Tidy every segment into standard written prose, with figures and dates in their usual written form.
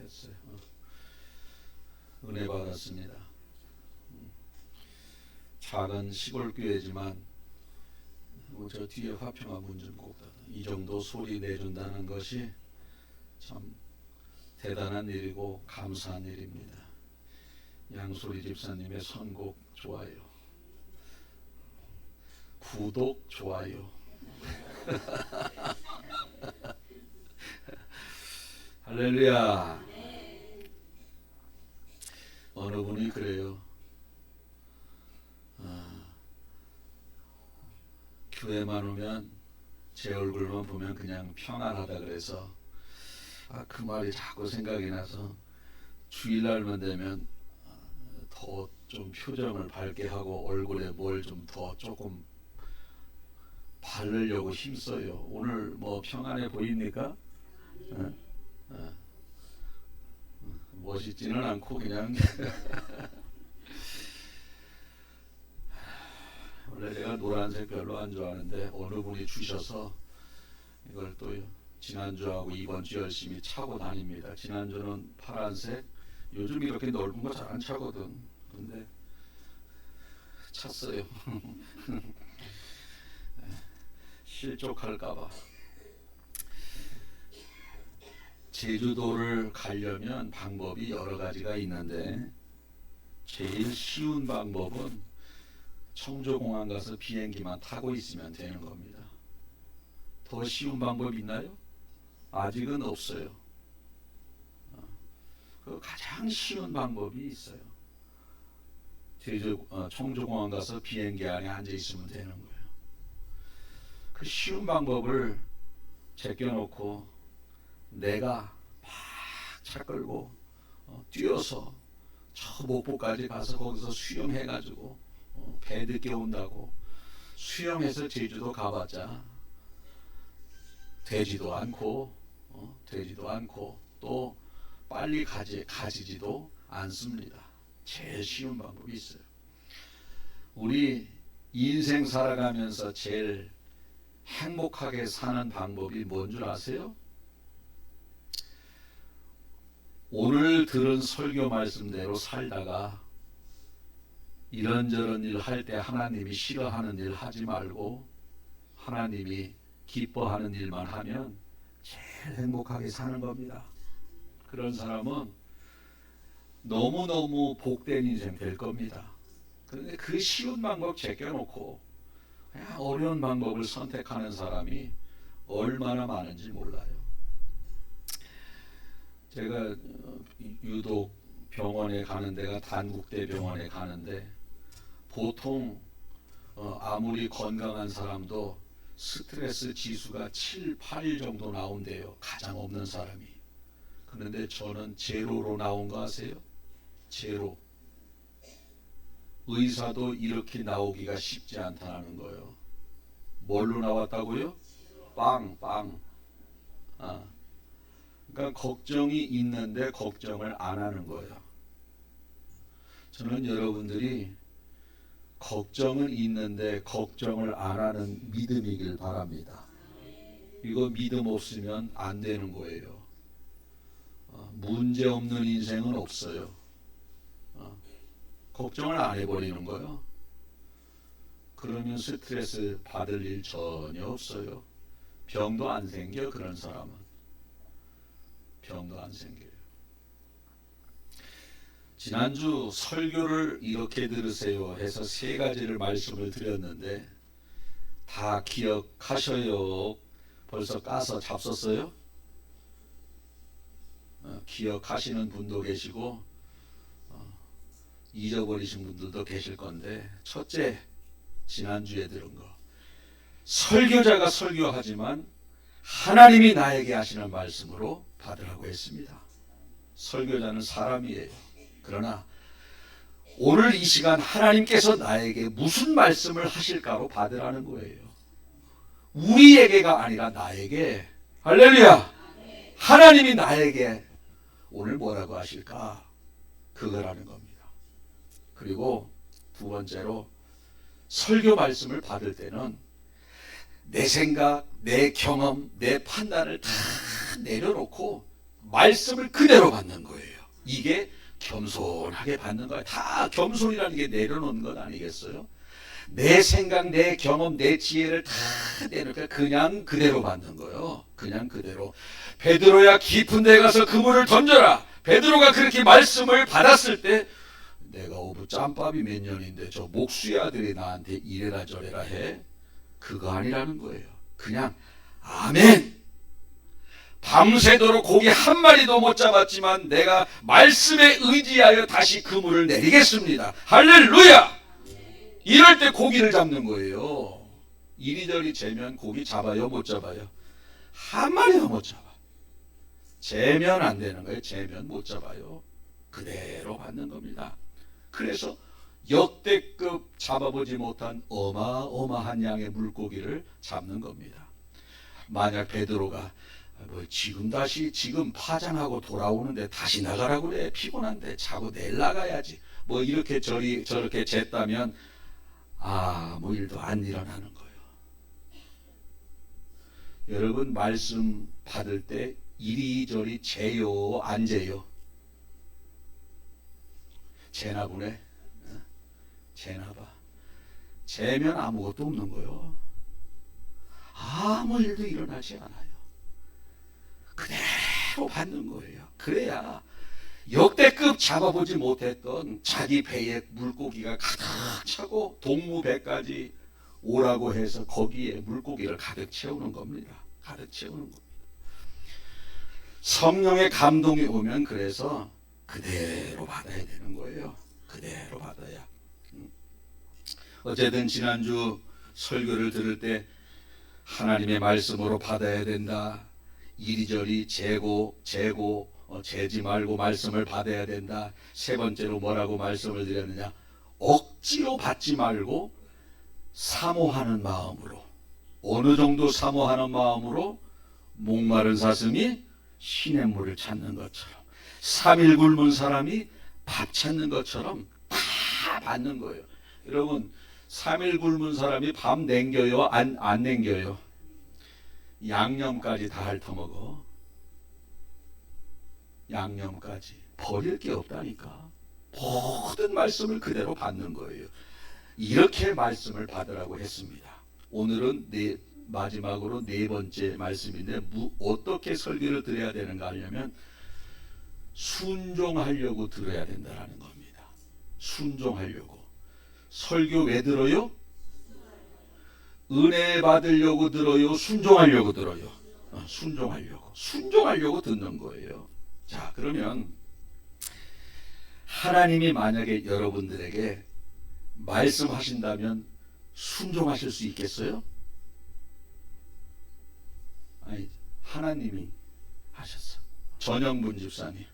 됐어요. 은혜 받았습니다. 작은 시골 교회지만 저 뒤에 화평한 문 좀 꼭 닫아. 이 정도 소리 내준다는 것이 참 대단한 일이고 감사한 일입니다. 양소리 집사님의 선곡 좋아요. 구독 좋아요. 할렐루야. 어느 분이 그래요. 교회만 오면 제 얼굴만 보면 그냥 평안하다 그래서 그 말이 자꾸 생각이 나서 주일날만 되면 더 좀 표정을 밝게 하고 얼굴에 뭘 좀 더 조금 바르려고 힘써요. 오늘 뭐 평안해 보입니까? 멋있지는 않고 그냥 원래 내가 노란색 별로 안 좋아하는데 어느 분이 주셔서 이걸 또 지난주하고 이번주 열심히 차고 다닙니다. 지난주는 파란색, 요즘 이렇게 넓은 거 잘 안 차거든. 근데 찼어요. 실족할까봐. 제주도를 가려면 방법이 여러 가지가 있는데 제일 쉬운 방법은 청조공항 가서 비행기만 타고 있으면 되는 겁니다. 더 쉬운 방법 있나요? 아직은 없어요. 그 가장 쉬운 방법이 있어요. 청조공항 가서 비행기 안에 앉아 있으면 되는 거예요. 그 쉬운 방법을 제껴놓고 내가 막 차 끌고 뛰어서 저 목포까지 가서 거기서 수영해가지고 배 늦게 온다고 수영해서 제주도 가봤자 되지도 않고 또 빨리 가지지도 않습니다. 제일 쉬운 방법이 있어요. 우리 인생 살아가면서 제일 행복하게 사는 방법이 뭔 줄 아세요? 오늘 들은 설교 말씀대로 살다가 이런저런 일 할 때 하나님이 싫어하는 일 하지 말고 하나님이 기뻐하는 일만 하면 제일 행복하게 사는 겁니다. 그런 사람은 너무너무 복된 인생 될 겁니다. 그런데 그 쉬운 방법 제껴놓고 그냥 어려운 방법을 선택하는 사람이 얼마나 많은지 몰라요. 제가 유독 병원에 가는 데가 단국대 병원에 가는데 보통 아무리 건강한 사람도 스트레스 지수가 7, 8 정도 나온대요. 가장 없는 사람이. 그런데 저는 제로로 나온 거 아세요? 제로. 의사도 이렇게 나오기가 쉽지 않다는 거예요. 뭘로 나왔다고요? 빵. 그러니까 걱정이 있는데 걱정을 안 하는 거예요. 저는 여러분들이 걱정은 있는데 걱정을 안 하는 믿음이길 바랍니다. 이거 믿음 없으면 안 되는 거예요. 문제 없는 인생은 없어요. 걱정을 안 해버리는 거예요. 그러면 스트레스 받을 일 전혀 없어요. 병도 안 생겨. 그런 사람은 병도 안 생겨요. 지난주 설교를 이렇게 들으세요 해서 3가지를 말씀을 드렸는데 다 기억하셔요? 벌써 까서 잡섰어요? 기억하시는 분도 계시고 잊어버리신 분들도 계실 건데, 첫째, 지난주에 들은 거, 설교자가 설교하지만 하나님이 나에게 하시는 말씀으로 받으라고 했습니다. 설교자는 사람이에요. 그러나 오늘 이 시간 하나님께서 나에게 무슨 말씀을 하실까로 받으라는 거예요. 우리에게가 아니라 나에게. 할렐루야. 하나님이 나에게 오늘 뭐라고 하실까, 그거라는 겁니다. 그리고 두 번째로, 설교 말씀을 받을 때는 내 생각, 내 경험, 내 판단을 다 내려놓고 말씀을 그대로 받는 거예요. 이게 겸손하게 받는 거예요. 다 겸손이라는 게 내려놓는 것 아니겠어요? 내 생각, 내 경험, 내 지혜를 다 내놓으니까 그냥 그대로 받는 거예요. 그냥 그대로. 베드로야 깊은 데 가서 그물을 던져라. 베드로가 그렇게 말씀을 받았을 때 내가 어부 짬밥이 몇 년인데 저 목수의 아들이 나한테 이래라 저래라 해. 그거 아니라는 거예요. 그냥 아멘. 밤새도록 고기 한 마리도 못 잡았지만 내가 말씀에 의지하여 다시 그물을 내리겠습니다. 할렐루야. 이럴 때 고기를 잡는 거예요. 이리저리 재면 고기 잡아요? 못 잡아요? 한 마리도 못 잡아. 재면 안 되는 거예요. 재면 못 잡아요. 그대로 받는 겁니다. 그래서 역대급 잡아보지 못한 어마어마한 양의 물고기를 잡는 겁니다. 만약 베드로가 지금 파장하고 돌아오는데 다시 나가라고 그래. 피곤한데 자고 내일 나가야지. 이렇게 저렇게 쟀다면 아무 일도 안 일어나는 거예요. 여러분 말씀 받을 때 이리저리 재요 안 재요? 재나 보네. 재나 봐. 재면 아무것도 없는 거예요. 아무 일도 일어나지 않아요. 그대로 받는 거예요. 그래야 역대급 잡아보지 못했던 자기 배에 물고기가 가득 차고 동무배까지 오라고 해서 거기에 물고기를 가득 채우는 겁니다. 가득 채우는 겁니다. 성령의 감동이 오면 그래서 그대로 받아야 되는 거예요. 그대로 받아야. 어쨌든 지난주 설교를 들을 때 하나님의 말씀으로 받아야 된다. 이리저리 재지 말고 말씀을 받아야 된다. 세 번째로 뭐라고 말씀을 드렸느냐? 억지로 받지 말고 사모하는 마음으로. 어느 정도 사모하는 마음으로? 목마른 사슴이 시냇물을 찾는 것처럼, 3일 굶은 사람이 밥 찾는 것처럼 다 받는 거예요. 여러분 3일 굶은 사람이 밥 남겨요? 안 남겨요? 양념까지 다 핥아먹어. 양념까지 버릴 게 없다니까. 모든 말씀을 그대로 받는 거예요. 이렇게 말씀을 받으라고 했습니다. 오늘은 마지막으로 네 번째 말씀인데 어떻게 설교를 드려야 되는가 하려면 순종하려고 들어야 된다는 겁니다. 순종하려고. 설교 왜 들어요? 은혜 받으려고 들어요? 순종하려고 들어요? 순종하려고 듣는 거예요. 자, 그러면 하나님이 만약에 여러분들에게 말씀하신다면 순종하실 수 있겠어요? 아니, 하나님이 하셨어. 전영문 집사님,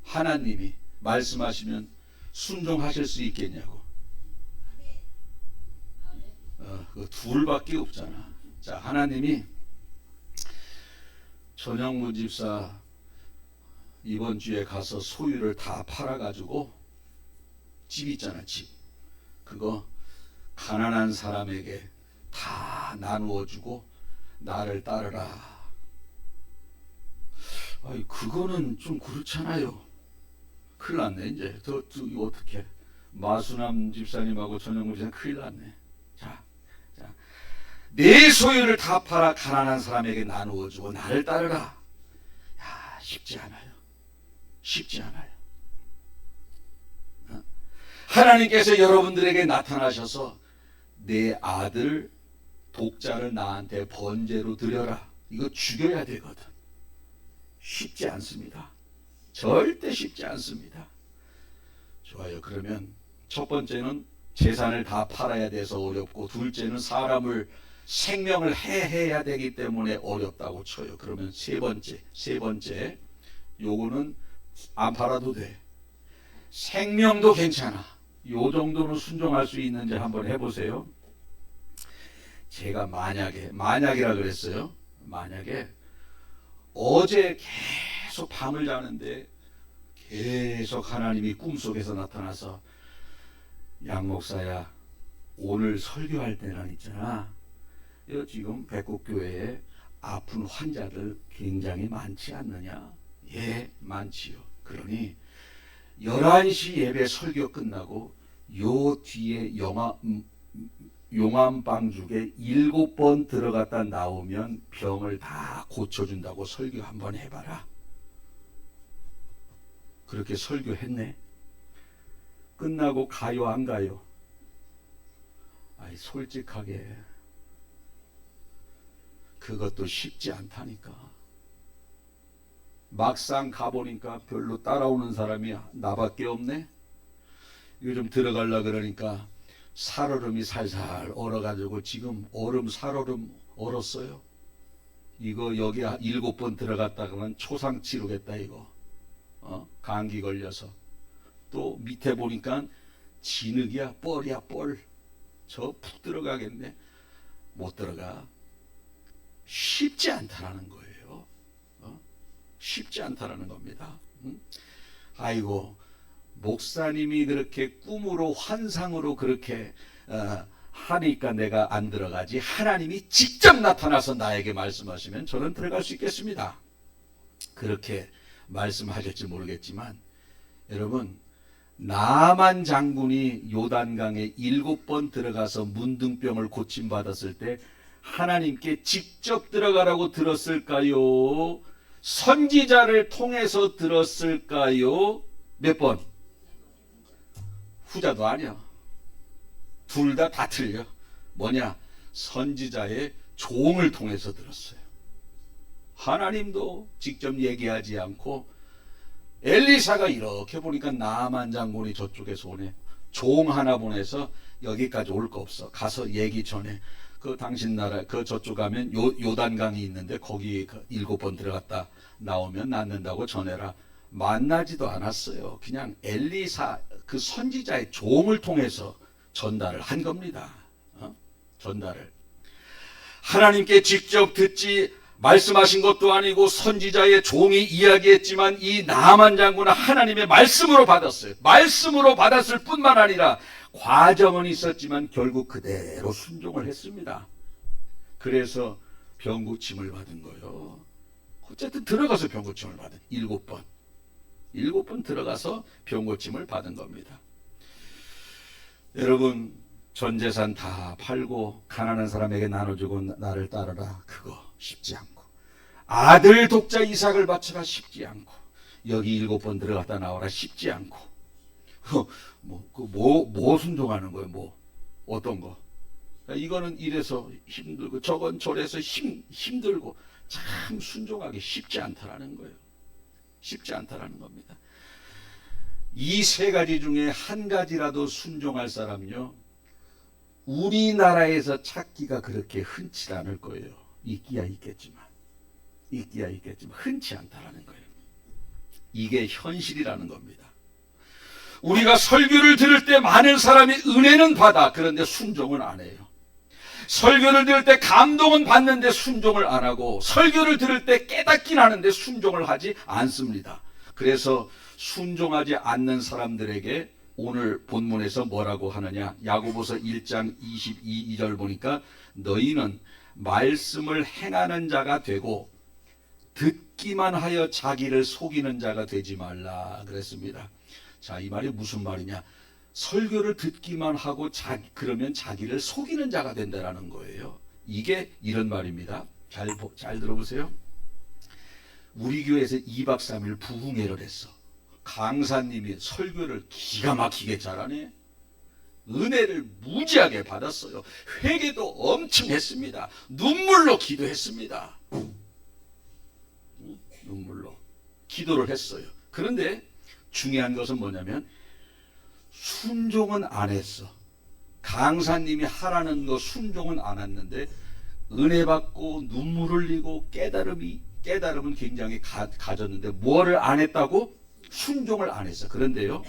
하나님이 말씀하시면 순종하실 수 있겠냐고. 그 둘밖에 없잖아. 자, 하나님이 전영문 집사 이번 주에 가서 소유를 다 팔아가지고 집 있잖아, 집. 그거 가난한 사람에게 다 나누어주고 나를 따르라. 아이, 그거는 좀 그렇잖아요. 큰일 났네. 이제 이거 어떻게 마수남 집사님하고 전영문 집사님 큰일 났네. 자, 내 소유를 다 팔아 가난한 사람에게 나누어주고 나를 따르라. 야, 쉽지 않아요. 쉽지 않아요. 하나님께서 여러분들에게 나타나셔서 내 아들 독자를 나한테 번제로 드려라. 이거 죽여야 되거든. 쉽지 않습니다. 절대 쉽지 않습니다. 좋아요. 그러면 첫 번째는 재산을 다 팔아야 돼서 어렵고, 둘째는 사람을 생명을 해야 되기 때문에 어렵다고 쳐요. 그러면 세 번째 요거는 안 팔아도 돼. 생명도 괜찮아. 요 정도는 순종할 수 있는지 한번 해보세요. 제가 만약이라 그랬어요. 만약에 어제 계속 밤을 자는데 계속 하나님이 꿈속에서 나타나서 양 목사야, 오늘 설교할 때는 있잖아, 지금 백곡교회에 아픈 환자들 굉장히 많지 않느냐? 예, 많지요. 그러니 11시 예배 설교 끝나고 요 뒤에 용암방죽에 7번 들어갔다 나오면 병을 다 고쳐준다고 설교 한번 해봐라. 그렇게 설교했네. 끝나고 가요 안 가요? 아이, 솔직하게 그것도 쉽지 않다니까. 막상 가보니까 별로 따라오는 사람이 나밖에 없네. 요즘 들어가려 그러니까 살얼음이 살살 얼어가지고 지금 얼음 살얼음 얼었어요. 이거 여기 7번 들어갔다가는 초상 치르겠다 이거. 감기 걸려서. 또 밑에 보니까 진흙이야, 뻘이야, 뻘. 저 푹 들어가겠네. 못 들어가. 쉽지 않다라는 거예요. 쉽지 않다라는 겁니다. 아이고, 목사님이 그렇게 꿈으로 환상으로 그렇게 하니까 내가 안 들어가지. 하나님이 직접 나타나서 나에게 말씀하시면 저는 들어갈 수 있겠습니다. 그렇게 말씀하실지 모르겠지만 여러분, 나만 장군이 요단강에 7번 들어가서 문둥병을 고침받았을 때 하나님께 직접 들어가라고 들었을까요? 선지자를 통해서 들었을까요? 몇 번? 후자도 아니야. 둘 다 틀려. 뭐냐? 선지자의 종을 통해서 들었어요. 하나님도 직접 얘기하지 않고 엘리사가 이렇게 보니까 나만 장군이 저쪽에서 오네. 종 하나 보내서 여기까지 올 거 없어. 가서 얘기 전에 그 당신 나라 그 저쪽 가면 요단강이 있는데 거기 7번 들어갔다 나오면 낫는다고 전해라. 만나지도 않았어요. 그냥 엘리사 그 선지자의 종을 통해서 전달을 한 겁니다. 전달을. 하나님께 직접 듣지 말씀하신 것도 아니고 선지자의 종이 이야기했지만 이 나만 장군은 하나님의 말씀으로 받았어요. 말씀으로 받았을 뿐만 아니라 과정은 있었지만 결국 그대로 순종을 했습니다. 그래서 병고침을 받은 거예요. 어쨌든 들어가서 병고침을 받은 7번 들어가서 병고침을 받은 겁니다. 여러분, 전 재산 다 팔고 가난한 사람에게 나눠주고 나를 따르라. 그거 쉽지 않고, 아들 독자 이삭을 바쳐라. 쉽지 않고, 여기 7번 들어갔다 나와라. 쉽지 않고, 뭐 순종하는 거예요? 뭐 어떤 거? 이거는 이래서 힘들고 저건 저래서 힘들고 참 순종하기 쉽지 않다라는 거예요. 쉽지 않다라는 겁니다. 이 세 가지 중에 한 가지라도 순종할 사람요, 우리나라에서 찾기가 그렇게 흔치 않을 거예요. 있기야 있겠지만 흔치 않다라는 거예요. 이게 현실이라는 겁니다. 우리가 설교를 들을 때 많은 사람이 은혜는 받아. 그런데 순종은 안 해요. 설교를 들을 때 감동은 받는데 순종을 안 하고, 설교를 들을 때 깨닫긴 하는데 순종을 하지 않습니다. 그래서 순종하지 않는 사람들에게 오늘 본문에서 뭐라고 하느냐? 야고보서 1장 22절 보니까 너희는 말씀을 행하는 자가 되고 듣기만 하여 자기를 속이는 자가 되지 말라 그랬습니다. 자, 이 말이 무슨 말이냐? 설교를 듣기만 하고 그러면 자기를 속이는 자가 된다라는 거예요. 이게 이런 말입니다. 잘 들어보세요. 우리 교회에서 2박 3일 부흥회를 했어. 강사님이 설교를 기가 막히게 잘하네. 은혜를 무지하게 받았어요. 회개도 엄청 했습니다. 눈물로 기도했습니다. 눈물로 기도를 했어요. 그런데 중요한 것은 뭐냐면 순종은 안 했어. 강사님이 하라는 거 순종은 안 했는데 은혜 받고 눈물 흘리고 깨달음은 굉장히 가졌는데 뭐를 안 했다고? 순종을 안 했어. 그런데요,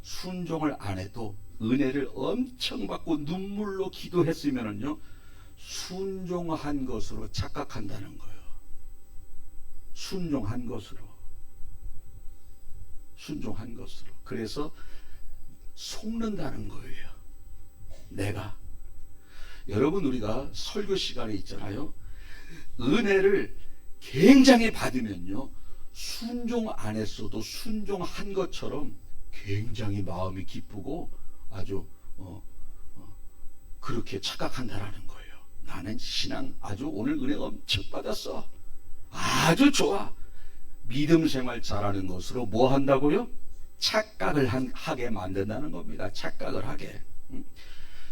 순종을 안 해도 은혜를 엄청 받고 눈물로 기도했으면은요, 순종한 것으로 착각한다는 거예요. 순종한 것으로. 그래서 속는다는 거예요. 내가. 여러분, 우리가 설교 시간에 있잖아요. 은혜를 굉장히 받으면요, 순종 안 했어도 순종한 것처럼 굉장히 마음이 기쁘고 아주 그렇게 착각한다라는 거예요. 나는 신앙 아주 오늘 은혜 엄청 받았어. 아주 좋아. 믿음 생활 잘하는 것으로 뭐 한다고요? 착각을 하게 만든다는 겁니다. 착각을 하게.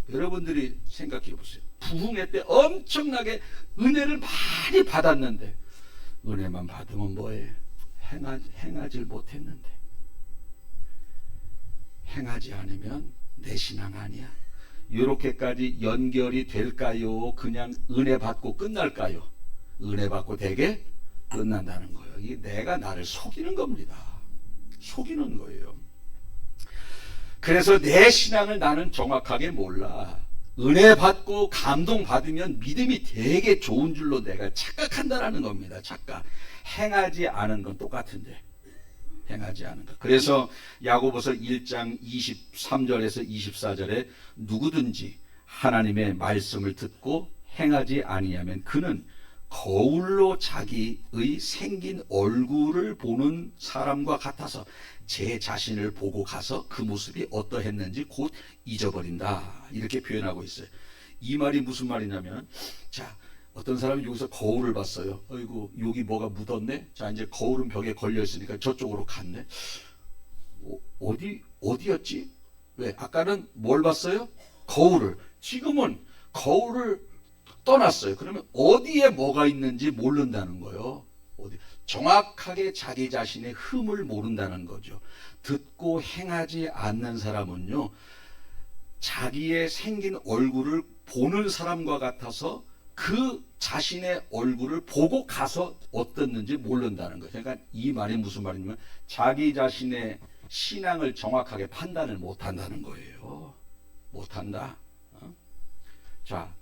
여러분들이 생각해 보세요. 부흥회 때 엄청나게 은혜를 많이 받았는데 은혜만 받으면 뭐해? 행하질 못했는데. 행하지 않으면 내 신앙 아니야. 이렇게까지 연결이 될까요? 그냥 은혜 받고 끝날까요? 은혜 받고 되게 끝난다는 거예요. 이게 내가 나를 속이는 겁니다. 속이는 거예요. 그래서 내 신앙을 나는 정확하게 몰라. 은혜 받고 감동 받으면 믿음이 되게 좋은 줄로 내가 착각한다라는 겁니다. 착각. 행하지 않은 건 똑같은데. 행하지 않은 것. 그래서 야고보서 1장 23절에서 24절에 누구든지 하나님의 말씀을 듣고 행하지 아니하면 그는 거울로 자기의 생긴 얼굴을 보는 사람과 같아서 제 자신을 보고 가서 그 모습이 어떠했는지 곧 잊어버린다. 이렇게 표현하고 있어요. 이 말이 무슨 말이냐면, 자, 어떤 사람이 여기서 거울을 봤어요. 어이구, 여기 뭐가 묻었네? 자, 이제 거울은 벽에 걸려있으니까 저쪽으로 갔네. 어디였지? 왜? 아까는 뭘 봤어요? 거울을. 지금은 거울을 떠났어요. 그러면 어디에 뭐가 있는지 모른다는 거예요. 정확하게 자기 자신의 흠을 모른다는 거죠. 듣고 행하지 않는 사람은요, 자기의 생긴 얼굴을 보는 사람과 같아서 그 자신의 얼굴을 보고 가서 어떻는지 모른다는 거예요. 그러니까 이 말이 무슨 말이냐면 자기 자신의 신앙을 정확하게 판단을 못한다는 거예요. 못한다. 자,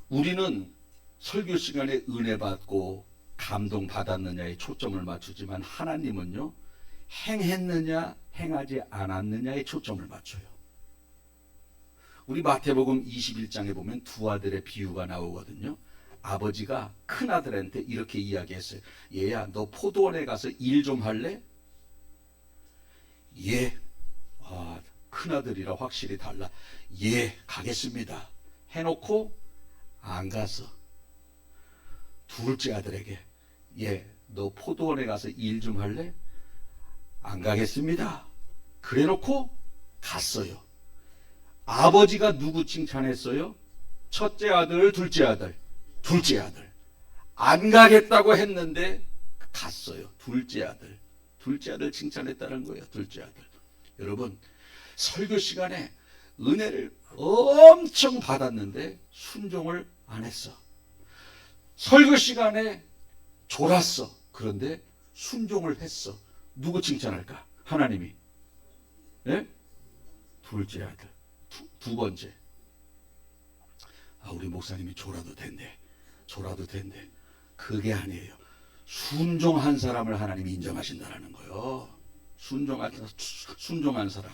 우리는 설교 시간에 은혜 받고 감동 받았느냐에 초점을 맞추지만 하나님은요, 행했느냐 행하지 않았느냐에 초점을 맞춰요. 우리 마태복음 21장에 보면 두 아들의 비유가 나오거든요. 아버지가 큰 아들한테 이렇게 이야기했어요. 얘야, 너 포도원에 가서 일 좀 할래? 예. 아, 큰 아들이라 확실히 달라. 예, 가겠습니다. 해놓고 안 가서 둘째 아들에게, 예, 너 포도원에 가서 일 좀 할래? 안 가겠습니다. 그래놓고 갔어요. 아버지가 누구 칭찬했어요? 첫째 아들, 둘째 아들. 둘째 아들. 안 가겠다고 했는데 갔어요. 둘째 아들. 둘째 아들 칭찬했다는 거예요. 둘째 아들. 여러분, 설교 시간에 은혜를 엄청 받았는데 순종을 안 했어. 설교 시간에 졸았어. 그런데 순종을 했어. 누구 칭찬할까? 하나님이. 네? 둘째 아들. 두 번째. 아, 우리 목사님이 졸아도 된대. 졸아도 된대. 그게 아니에요. 순종한 사람을 하나님이 인정하신다는 거예요. 순종한 사람.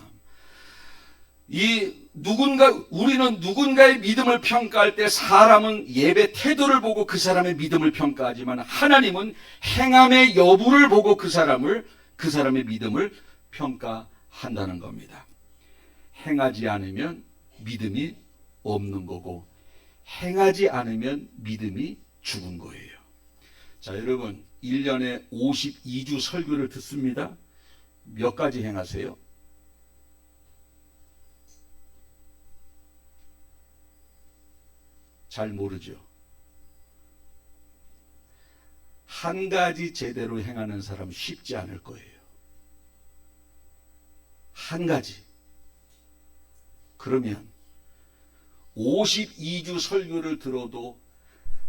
우리는 누군가의 믿음을 평가할 때 사람은 예배 태도를 보고 그 사람의 믿음을 평가하지만 하나님은 행함의 여부를 보고 그 사람의 믿음을 평가한다는 겁니다. 행하지 않으면 믿음이 없는 거고 행하지 않으면 믿음이 죽은 거예요. 자, 여러분 1년에 52주 설교를 듣습니다. 몇 가지 행하세요? 잘 모르죠. 한 가지 제대로 행하는 사람은 쉽지 않을 거예요. 한 가지. 그러면 52주 설교를 들어도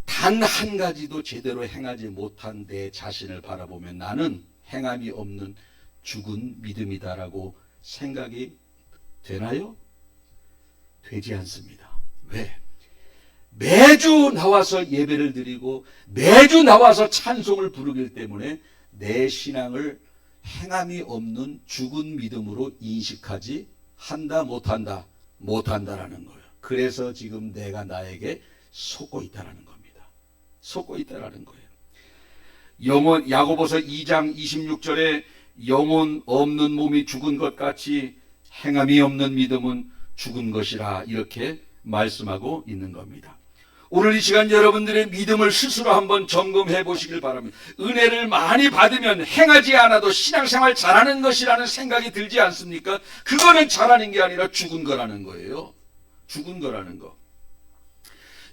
단 한 가지도 제대로 행하지 못한 내 자신을 바라보면 나는 행함이 없는 죽은 믿음이다라고 생각이 되나요? 되지 않습니다. 왜? 매주 나와서 예배를 드리고 매주 나와서 찬송을 부르기 때문에 내 신앙을 행함이 없는 죽은 믿음으로 인식하지 한다 못한다? 못한다라는 거예요. 그래서 지금 내가 나에게 속고 있다라는 겁니다. 속고 있다라는 거예요. 영혼, 야고보서 2장 26절에 영혼 없는 몸이 죽은 것 같이 행함이 없는 믿음은 죽은 것이라 이렇게 말씀하고 있는 겁니다. 오늘 이 시간 여러분들의 믿음을 스스로 한번 점검해 보시길 바랍니다. 은혜를 많이 받으면 행하지 않아도 신앙생활 잘하는 것이라는 생각이 들지 않습니까? 그거는 잘하는 게 아니라 죽은 거라는 거예요. 죽은 거라는 거.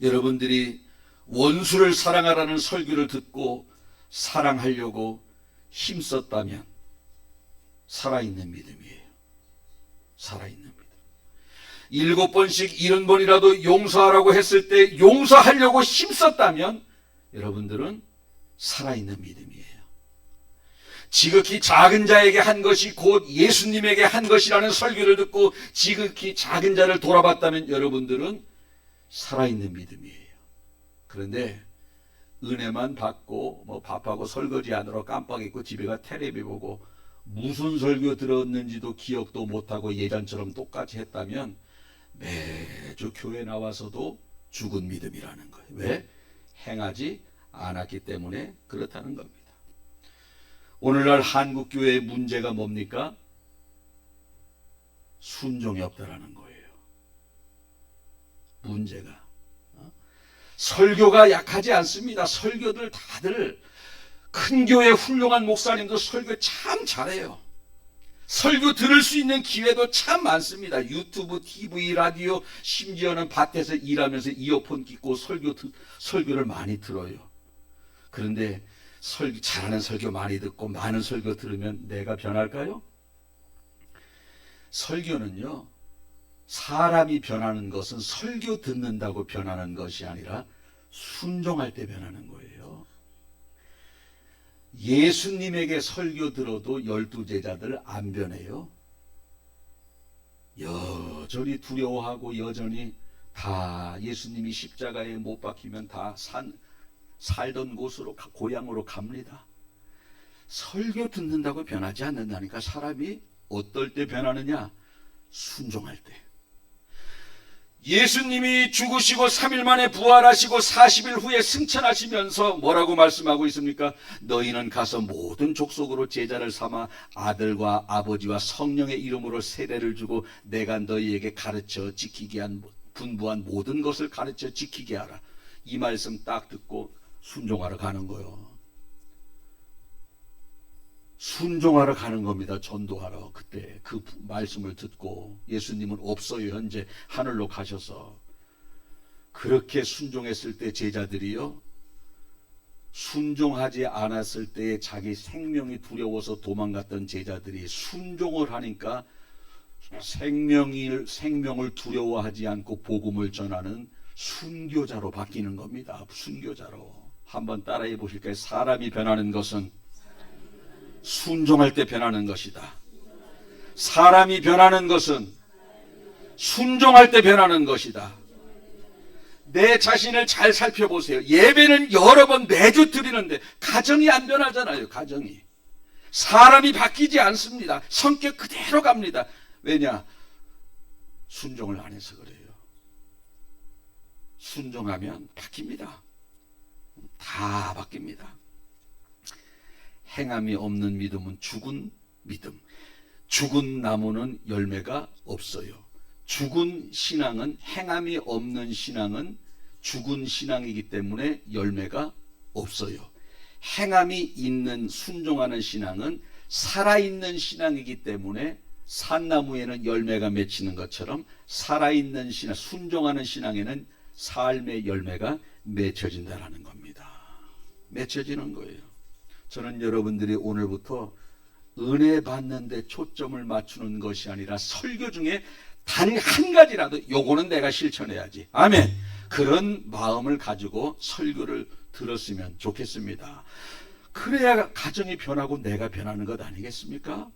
여러분들이 원수를 사랑하라는 설교를 듣고 사랑하려고 힘썼다면 살아있는 믿음이에요. 살아있는 믿음. 7번씩 70번이라도 용서하라고 했을 때 용서하려고 힘썼다면 여러분들은 살아있는 믿음이에요. 지극히 작은 자에게 한 것이 곧 예수님에게 한 것이라는 설교를 듣고 지극히 작은 자를 돌아봤다면 여러분들은 살아있는 믿음이에요. 그런데 은혜만 받고 뭐 밥하고 설거지하느라 깜빡 잊고 집에 가 텔레비 보고 무슨 설교 들었는지도 기억도 못하고 예전처럼 똑같이 했다면 매주 교회 나와서도 죽은 믿음이라는 거예요. 왜? 행하지 않았기 때문에 그렇다는 겁니다. 오늘날 한국교회의 문제가 뭡니까? 순종이 없다라는 거예요. 문제가. 설교가 약하지 않습니다. 설교들 다들 큰 교회 훌륭한 목사님도 설교 참 잘해요. 설교 들을 수 있는 기회도 참 많습니다. 유튜브, TV, 라디오, 심지어는 밭에서 일하면서 이어폰 끼고 설교를 많이 들어요. 그런데 잘하는 설교 많이 듣고 많은 설교 들으면 내가 변할까요? 설교는요, 사람이 변하는 것은 설교 듣는다고 변하는 것이 아니라 순종할 때 변하는 거예요. 예수님에게 설교 들어도 12제자들 안 변해요. 여전히 두려워하고 여전히 다 예수님이 십자가에 못 박히면 다 살던 곳으로 고향으로 갑니다. 설교 듣는다고 변하지 않는다니까. 사람이 어떨 때 변하느냐? 순종할 때. 예수님이 죽으시고 3일 만에 부활하시고 40일 후에 승천하시면서 뭐라고 말씀하고 있습니까? 너희는 가서 모든 족속으로 제자를 삼아 아들과 아버지와 성령의 이름으로 세례를 주고 내가 너희에게 가르쳐 지키게 한 분부한 모든 것을 가르쳐 지키게 하라. 이 말씀 딱 듣고 순종하러 가는 거예요. 순종하러 가는 겁니다. 전도하러. 그때 그 말씀을 듣고. 예수님은 없어요. 현재 하늘로 가셔서. 그렇게 순종했을 때 제자들이요, 순종하지 않았을 때에 자기 생명이 두려워서 도망갔던 제자들이 순종을 하니까 생명을 두려워하지 않고 복음을 전하는 순교자로 바뀌는 겁니다. 순교자로. 한번 따라해 보실까요? 사람이 변하는 것은 순종할 때 변하는 것이다. 사람이 변하는 것은 순종할 때 변하는 것이다. 내 자신을 잘 살펴보세요. 예배는 여러 번 매주 드리는데 가정이 안 변하잖아요. 가정이. 사람이 바뀌지 않습니다. 성격 그대로 갑니다. 왜냐? 순종을 안 해서 그래요. 순종하면 바뀝니다. 다 바뀝니다. 행함이 없는 믿음은 죽은 믿음. 죽은 나무는 열매가 없어요. 죽은 신앙은, 행함이 없는 신앙은 죽은 신앙이기 때문에 열매가 없어요. 행함이 있는 순종하는 신앙은 살아있는 신앙이기 때문에 산나무에는 열매가 맺히는 것처럼 살아있는 신앙, 순종하는 신앙에는 삶의 열매가 맺혀진다는 겁니다. 맺혀지는 거예요. 저는 여러분들이 오늘부터 은혜 받는 데 초점을 맞추는 것이 아니라 설교 중에 단 한 가지라도 요거는 내가 실천해야지. 아멘. 그런 마음을 가지고 설교를 들었으면 좋겠습니다. 그래야 가정이 변하고 내가 변하는 것 아니겠습니까?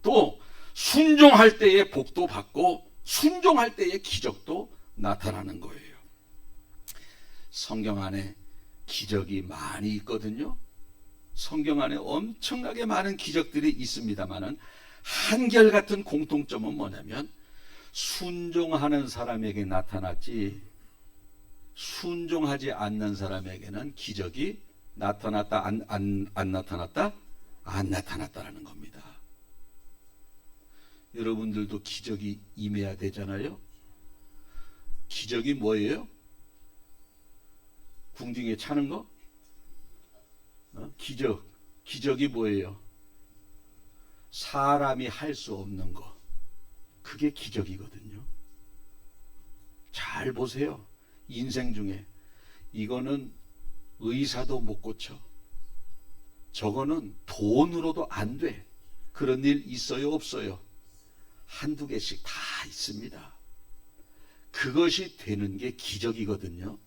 또 순종할 때의 복도 받고 순종할 때의 기적도 나타나는 거예요. 성경 안에 기적이 많이 있거든요. 성경 안에 엄청나게 많은 기적들이 있습니다만은 한결같은 공통점은 뭐냐면 순종하는 사람에게 나타났지 순종하지 않는 사람에게는 기적이 나타났다, 안 나타났다? 안 나타났다라는 겁니다. 여러분들도 기적이 임해야 되잖아요. 기적이 뭐예요? 궁둥이에 차는 거? 기적이 뭐예요? 사람이 할 수 없는 거. 그게 기적이거든요. 잘 보세요. 인생 중에 이거는 의사도 못 고쳐. 저거는 돈으로도 안 돼. 그런 일 있어요, 없어요? 한두 개씩 다 있습니다. 그것이 되는 게 기적이거든요.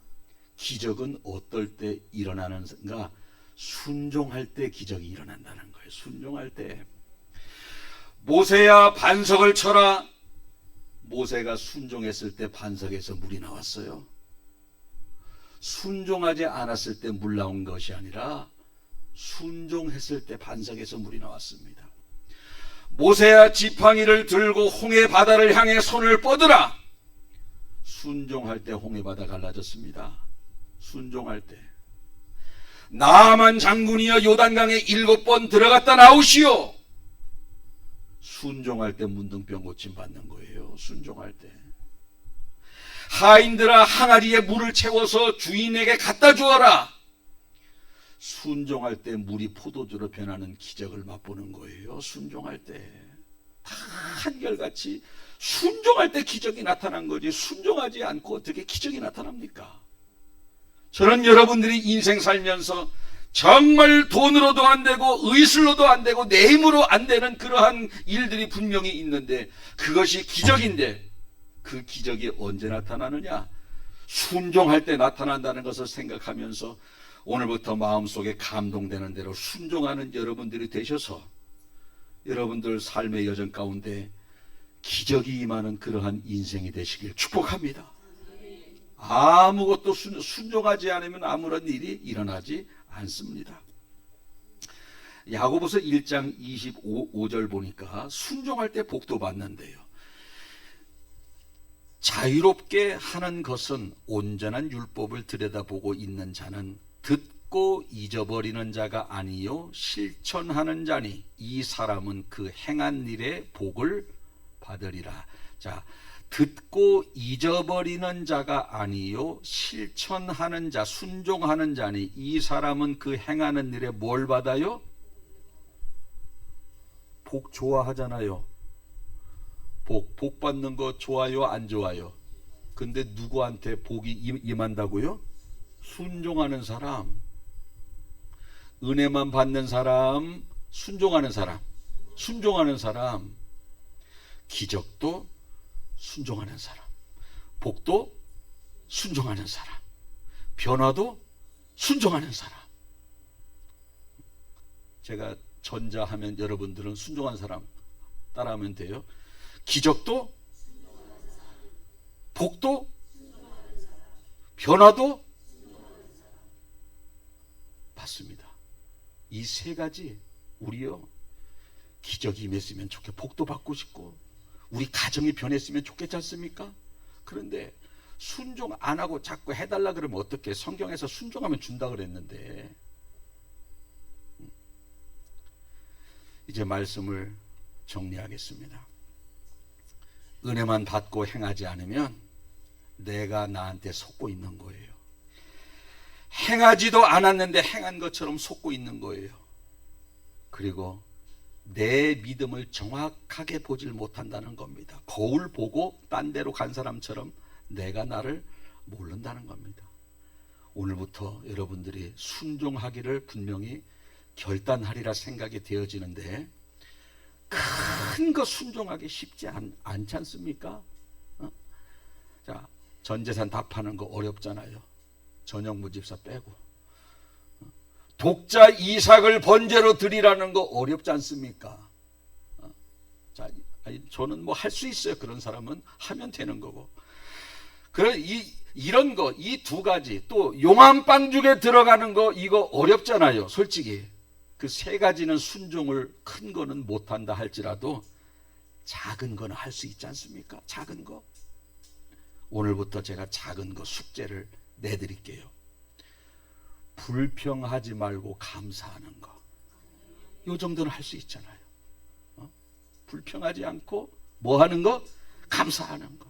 기적은 어떨 때 일어나는가? 순종할 때 기적이 일어난다는 거예요. 순종할 때. 모세야 반석을 쳐라. 모세가 순종했을 때 반석에서 물이 나왔어요. 순종하지 않았을 때 물 나온 것이 아니라 순종했을 때 반석에서 물이 나왔습니다. 모세야 지팡이를 들고 홍해 바다를 향해 손을 뻗으라. 순종할 때 홍해 바다 갈라졌습니다. 순종할 때. 나아만 장군이여 요단강에 7번 들어갔다 나오시오. 순종할 때 문둥병 고침 받는 거예요. 순종할 때. 하인들아 항아리에 물을 채워서 주인에게 갖다 주어라. 순종할 때 물이 포도주로 변하는 기적을 맛보는 거예요. 순종할 때. 다 한결같이 순종할 때 기적이 나타난 거지, 순종하지 않고 어떻게 기적이 나타납니까? 저는 여러분들이 인생 살면서 정말 돈으로도 안 되고 의술로도 안 되고 내 힘으로 안 되는 그러한 일들이 분명히 있는데 그것이 기적인데 그 기적이 언제 나타나느냐? 순종할 때 나타난다는 것을 생각하면서 오늘부터 마음속에 감동되는 대로 순종하는 여러분들이 되셔서 여러분들 삶의 여정 가운데 기적이 임하는 그러한 인생이 되시길 축복합니다. 아무것도 순종하지 않으면 아무런 일이 일어나지 않습니다. 야고보서 1장 25절 보니까 순종할 때 복도 받는데요. 자유롭게 하는 것은 온전한 율법을 들여다보고 있는 자는 듣고 잊어버리는 자가 아니요 실천하는 자니 이 사람은 그 행한 일의 복을 받으리라. 자, 듣고 잊어버리는 자가 아니요 실천하는 자, 순종하는 자니 이 사람은 그 행하는 일에 뭘 받아요? 복 좋아하잖아요. 복 받는 거 좋아요, 안 좋아요? 근데 누구한테 복이 임한다고요? 순종하는 사람, 은혜만 받는 사람, 순종하는 사람, 기적도 순종하는 사람, 복도 순종하는 사람, 변화도 순종하는 사람. 제가 전자하면 여러분들은 순종하는 사람 따라하면 돼요. 기적도, 복도, 변화도 받습니다. 이 세 가지 우리요 기적이 임했으면 좋겠고 복도 받고 싶고 우리 가정이 변했으면 좋겠지 않습니까? 그런데 순종 안 하고 자꾸 해달라 그러면 어떻게? 성경에서 순종하면 준다 그랬는데. 이제 말씀을 정리하겠습니다. 은혜만 받고 행하지 않으면 내가 나한테 속고 있는 거예요. 행하지도 않았는데 행한 것처럼 속고 있는 거예요. 그리고 내 믿음을 정확하게 보질 못한다는 겁니다. 거울 보고 딴 데로 간 사람처럼 내가 나를 모른다는 겁니다. 오늘부터 여러분들이 순종하기를 분명히 결단하리라 생각이 되어지는데 큰 거 순종하기 쉽지 않지 않습니까? 자, 전 재산 다 파는 거 어렵잖아요. 전영무 집사 빼고. 독자 이삭을 번제로 드리라는 거 어렵지 않습니까? 자, 저는 뭐 할 수 있어요. 그런 사람은 하면 되는 거고. 이런 거, 이 두 가지, 또 용암방죽에 들어가는 거 이거 어렵잖아요. 솔직히. 그 세 가지는 순종을 큰 거는 못한다 할지라도 작은 거는 할 수 있지 않습니까? 작은 거. 오늘부터 제가 작은 거 숙제를 내드릴게요. 불평하지 말고 감사하는 거. 이 정도는 할 수 있잖아요. 불평하지 않고 뭐 하는 거? 감사하는 거.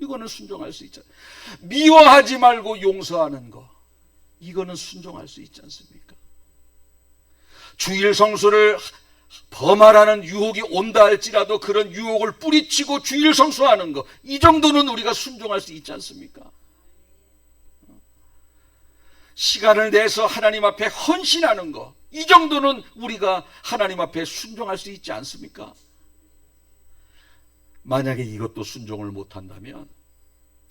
이거는 순종할 수 있잖아요. 미워하지 말고 용서하는 거. 이거는 순종할 수 있지 않습니까? 주일 성수를 범하라는 유혹이 온다 할지라도 그런 유혹을 뿌리치고 주일 성수하는 거. 이 정도는 우리가 순종할 수 있지 않습니까? 시간을 내서 하나님 앞에 헌신하는 거. 이 정도는 우리가 하나님 앞에 순종할 수 있지 않습니까? 만약에 이것도 순종을 못한다면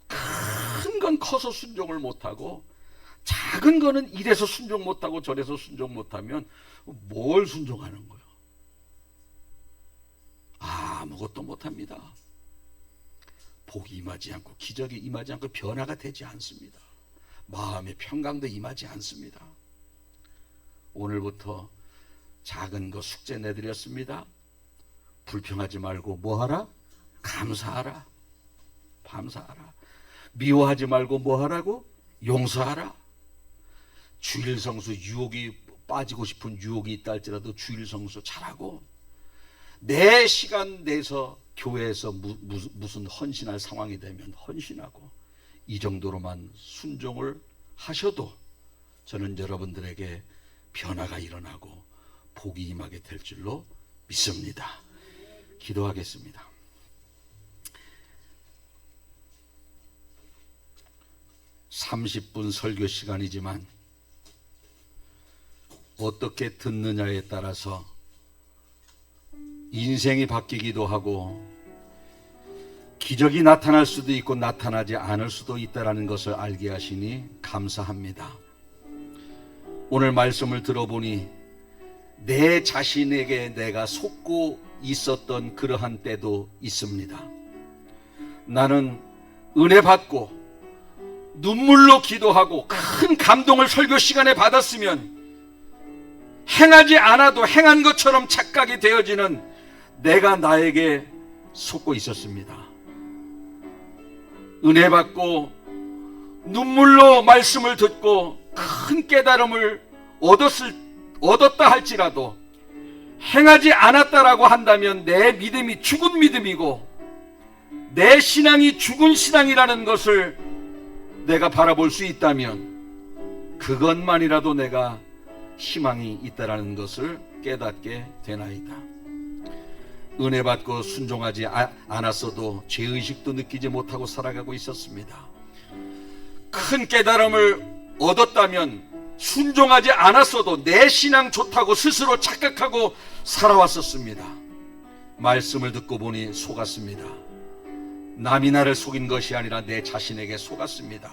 큰 건 커서 순종을 못하고 작은 거는 이래서 순종 못하고 저래서 순종 못하면 뭘 순종하는 거예요? 아무것도 못합니다. 복이 임하지 않고 기적이 임하지 않고 변화가 되지 않습니다. 마음의 평강도 임하지 않습니다. 오늘부터 작은 거 숙제 내드렸습니다. 불평하지 말고 뭐하라? 감사하라. 감사하라. 미워하지 말고 뭐하라고? 용서하라. 주일 성수 유혹이 빠지고 싶은 유혹이 있다 할지라도 주일 성수 잘하고 내 시간 내서 교회에서 무슨 헌신할 상황이 되면 헌신하고 이 정도로만 순종을 하셔도 저는 여러분들에게 변화가 일어나고 복이 임하게 될 줄로 믿습니다. 기도하겠습니다. (30분) 설교 시간이지만 어떻게 듣느냐에 따라서 인생이 바뀌기도 하고 기적이 나타날 수도 있고 나타나지 않을 수도 있다는 것을 알게 하시니 감사합니다. 오늘 말씀을 들어보니 내 자신에게 내가 속고 있었던 그러한 때도 있습니다. 나는 은혜 받고 눈물로 기도하고 큰 감동을 설교 시간에 받았으면 행하지 않아도 행한 것처럼 착각이 되어지는 내가 나에게 속고 있었습니다. 은혜 받고 눈물로 말씀을 듣고 큰 깨달음을 얻었다 할지라도 행하지 않았다라고 한다면 내 믿음이 죽은 믿음이고 내 신앙이 죽은 신앙이라는 것을 내가 바라볼 수 있다면 그것만이라도 내가 희망이 있다라는 것을 깨닫게 되나이다. 은혜 받고 순종하지 않았어도 죄의식도 느끼지 못하고 살아가고 있었습니다. 큰 깨달음을 얻었다면 순종하지 않았어도 내 신앙 좋다고 스스로 착각하고 살아왔었습니다. 말씀을 듣고 보니 속았습니다. 남이 나를 속인 것이 아니라 내 자신에게 속았습니다.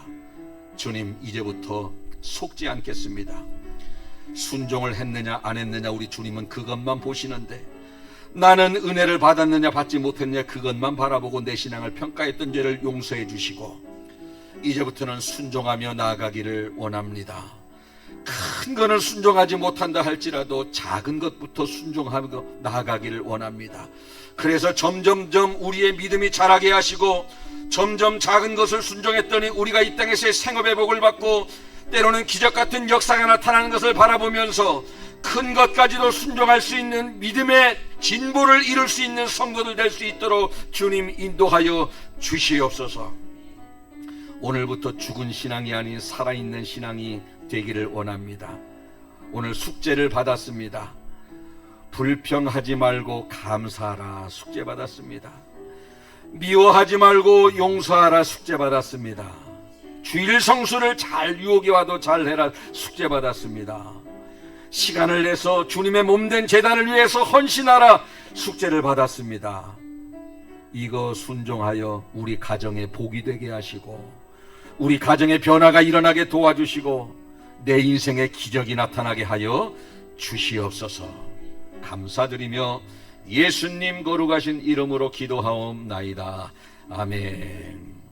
주님, 이제부터 속지 않겠습니다. 순종을 했느냐 안 했느냐 우리 주님은 그것만 보시는데 나는 은혜를 받았느냐 받지 못했느냐 그것만 바라보고 내 신앙을 평가했던 죄를 용서해 주시고 이제부터는 순종하며 나아가기를 원합니다. 큰 거는 순종하지 못한다 할지라도 작은 것부터 순종하며 나아가기를 원합니다. 그래서 점점점 우리의 믿음이 자라게 하시고 점점 작은 것을 순종했더니 우리가 이 땅에서의 생업의 복을 받고 때로는 기적 같은 역사가 나타나는 것을 바라보면서 큰 것까지도 순종할 수 있는 믿음의 진보를 이룰 수 있는 성도들 될 수 있도록 주님 인도하여 주시옵소서. 오늘부터 죽은 신앙이 아닌 살아있는 신앙이 되기를 원합니다. 오늘 숙제를 받았습니다. 불평하지 말고 감사하라 숙제 받았습니다. 미워하지 말고 용서하라 숙제 받았습니다. 주일 성수를 잘 유혹이 와도 잘해라 숙제 받았습니다. 시간을 내서 주님의 몸된 제단을 위해서 헌신하라 숙제를 받았습니다. 이거 순종하여 우리 가정에 복이 되게 하시고 우리 가정에 변화가 일어나게 도와주시고 내 인생에 기적이 나타나게 하여 주시옵소서. 감사드리며 예수님 거룩하신 이름으로 기도하옵나이다. 아멘.